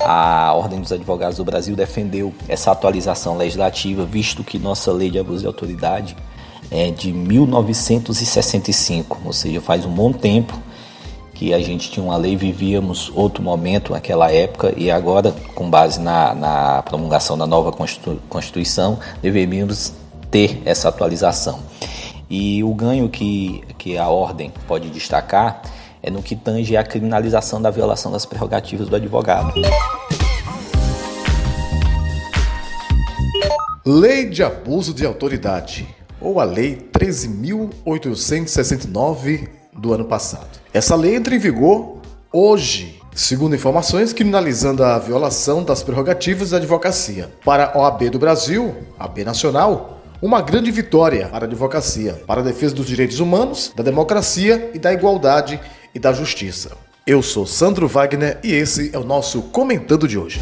A Ordem dos Advogados do Brasil defendeu essa atualização legislativa, visto que nossa lei de abuso de autoridade é de 1965, ou seja, faz um bom tempo que a gente tinha uma lei, vivíamos outro momento naquela época e agora, com base na promulgação da nova Constituição, deveríamos ter essa atualização. E o ganho que a Ordem pode destacar é no que tange à criminalização da violação das prerrogativas do advogado. Lei de Abuso de Autoridade, ou a Lei 13.869 do ano passado. Essa lei entra em vigor hoje, segundo informações, criminalizando a violação das prerrogativas da advocacia. Para a OAB do Brasil, AB Nacional, uma grande vitória para a advocacia, para a defesa dos direitos humanos, da democracia e da igualdade e da justiça. Eu sou Sandro Wagner e esse é o nosso Comentando de hoje.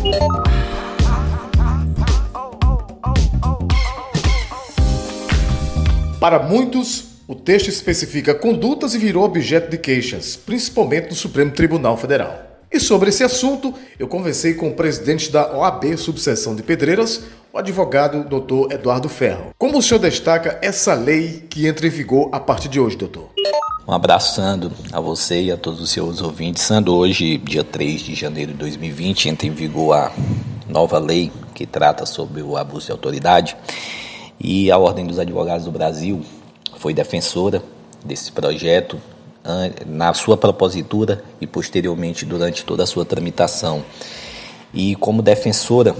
Para muitos, o texto especifica condutas e virou objeto de queixas, principalmente no Supremo Tribunal Federal. E sobre esse assunto, eu conversei com o presidente da OAB Subseção de Pedreiras, o advogado Dr. Eduardo Ferro. Como o senhor destaca essa lei que entra em vigor a partir de hoje, doutor? Um abraço, Sandro, a você e a todos os seus ouvintes. Sandro, hoje, dia 3 de janeiro de 2020, entra em vigor a nova lei que trata sobre o abuso de autoridade. E a Ordem dos Advogados do Brasil foi defensora desse projeto na sua propositura e posteriormente durante toda a sua tramitação. E como defensora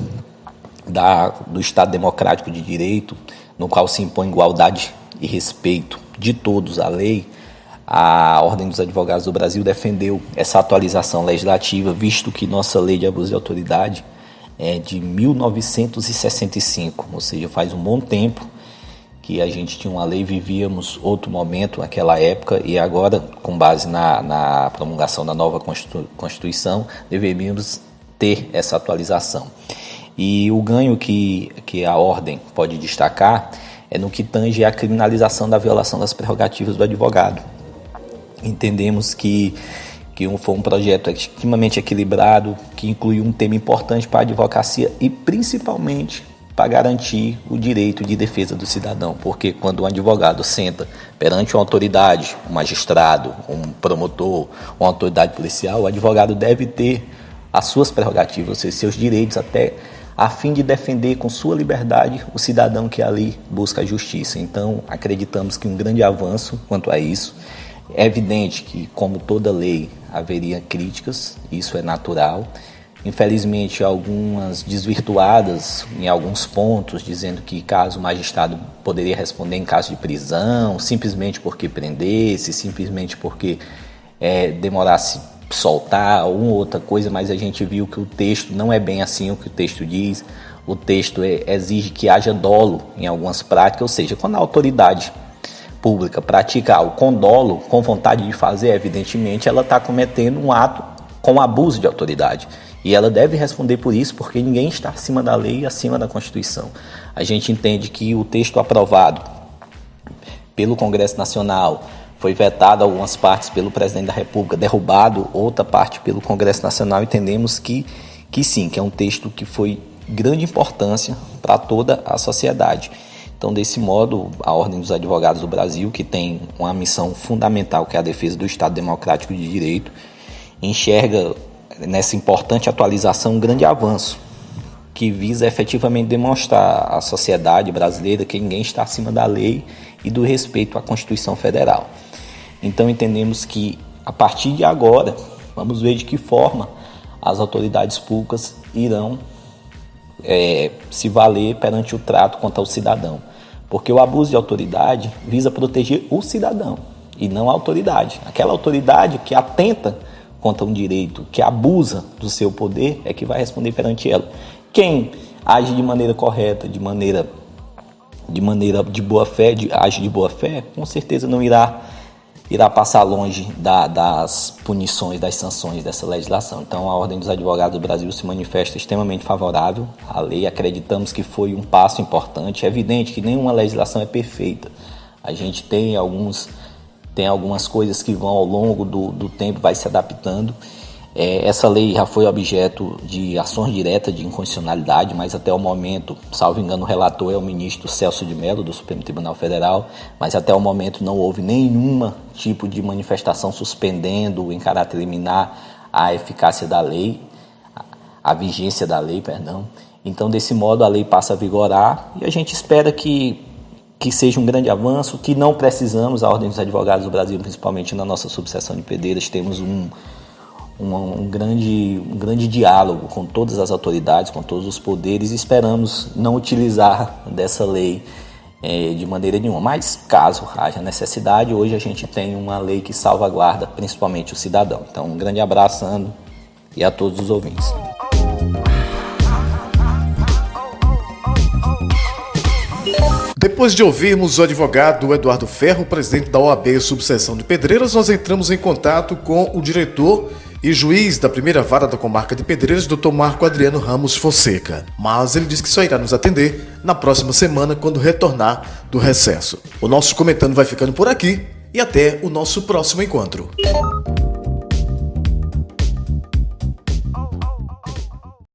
do Estado Democrático de Direito, no qual se impõe igualdade e respeito de todos à lei, a Ordem dos Advogados do Brasil defendeu essa atualização legislativa, visto que nossa lei de abuso de autoridade é de 1965, ou seja, faz um bom tempo que a gente tinha uma lei, vivíamos outro momento naquela época e agora, com base na promulgação da nova Constituição, deveríamos ter essa atualização. E o ganho que a Ordem pode destacar é no que tange à criminalização da violação das prerrogativas do advogado. Entendemos que foi um projeto extremamente equilibrado, que incluiu um tema importante para a advocacia e principalmente para garantir o direito de defesa do cidadão, porque quando um advogado senta perante uma autoridade, um magistrado, um promotor, uma autoridade policial, o advogado deve ter as suas prerrogativas, ou seja, seus direitos, até a fim de defender com sua liberdade o cidadão que ali busca a justiça. Então, acreditamos que um grande avanço quanto a isso. É evidente que, como toda lei, haveria críticas, isso é natural. Infelizmente, algumas desvirtuadas em alguns pontos, dizendo que caso o magistrado poderia responder em caso de prisão, simplesmente porque prendesse, simplesmente porque demorasse soltar uma ou outra coisa, mas a gente viu que o texto não é bem assim o que o texto diz. O texto exige que haja dolo em algumas práticas, ou seja, quando a autoridade pública pratica algo com dolo, com vontade de fazer, evidentemente ela está cometendo um ato com abuso de autoridade. E ela deve responder por isso, porque ninguém está acima da lei e acima da Constituição. A gente entende que o texto aprovado pelo Congresso Nacional foi vetado algumas partes pelo Presidente da República, derrubado outra parte pelo Congresso Nacional. Entendemos que sim, que é um texto que foi de grande importância para toda a sociedade. Então, desse modo, a Ordem dos Advogados do Brasil, que tem uma missão fundamental, que é a defesa do Estado Democrático de Direito, enxerga nessa importante atualização um grande avanço, que visa efetivamente demonstrar à sociedade brasileira que ninguém está acima da lei e do respeito à Constituição Federal. Então, entendemos que, a partir de agora, vamos ver de que forma as autoridades públicas irão se valer perante o trato contra o cidadão. Porque o abuso de autoridade visa proteger o cidadão e não a autoridade. Aquela autoridade que atenta contra um direito, que abusa do seu poder, é que vai responder perante ela. Quem age de maneira correta, de maneira de boa fé, age de boa fé, com certeza não irá passar longe das punições, das sanções dessa legislação. Então, a Ordem dos Advogados do Brasil se manifesta extremamente favorável à lei. Acreditamos que foi um passo importante. É evidente que nenhuma legislação é perfeita. A gente tem algumas coisas que vão ao longo do tempo, vai se adaptando. Essa lei já foi objeto de ações diretas de inconstitucionalidade, mas até o momento, salvo engano, o relator é o ministro Celso de Mello, do Supremo Tribunal Federal, mas até o momento não houve nenhum tipo de manifestação suspendendo em caráter liminar a eficácia da lei, a vigência da lei, perdão. Então, desse modo, a lei passa a vigorar e a gente espera que seja um grande avanço, que não precisamos, a Ordem dos Advogados do Brasil, principalmente na nossa subseção de Pedreiras, temos um grande diálogo com todas as autoridades, com todos os poderes, e esperamos não utilizar dessa lei de maneira nenhuma. Mas, caso haja necessidade, hoje a gente tem uma lei que salvaguarda principalmente o cidadão. Então, um grande abraço, Sandro, e a todos os ouvintes. Depois de ouvirmos o advogado Eduardo Ferro, presidente da OAB Subseção de Pedreiras, nós entramos em contato com o diretor e juiz da primeira vara da comarca de Pedreiras, Dr. Marco Adriano Ramos Fonseca. Mas ele disse que só irá nos atender na próxima semana, quando retornar do recesso. O nosso comentando vai ficando por aqui e até o nosso próximo encontro.